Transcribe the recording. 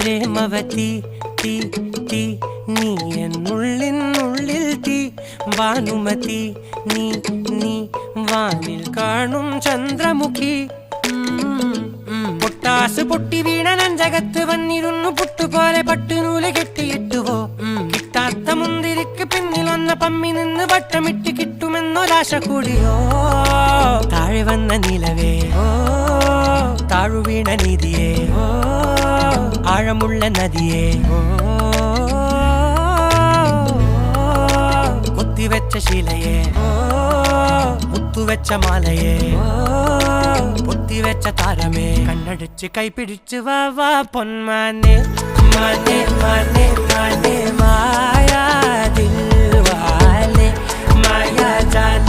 പ്രേമവതി തീ തീ നീ എന്നുള്ളിൽ തീ ഭാനുമതി നീ നീ വാനിൽ കാണും ചന്ദ്രമുഖി പൊട്ടാസ് പൊട്ടി വീണ നെഞ്ചകത്ത് വന്നിരുന്നു പുട്ടുപോലെ പട്ടുനൂല് കെട്ടിയിട്ടുവോ കിട്ടാത്ത മുന്തിരിക്ക് പിന്നിൽ വന്ന പമ്മി നിന്ന് വട്ടമിട്ട് കിട്ടുമെന്നൊരാശ കൂടിയോ താഴെ വന്ന നിലവേ താഴു വീണ നിധിയേ ആഴമുള്ള നദിയേ കൊത്തിവെച്ച ശിലയേ മുത്തുവെച്ച മാലയേ പൊത്തിവെച്ച താരമേ കണ്ണടിച്ച് കൈപിടിച്ച് വാ വാ പൊന്മാനെ മാനെ മാനെ മാനെ മായാ ദിൽവാലെ മായാ ജാല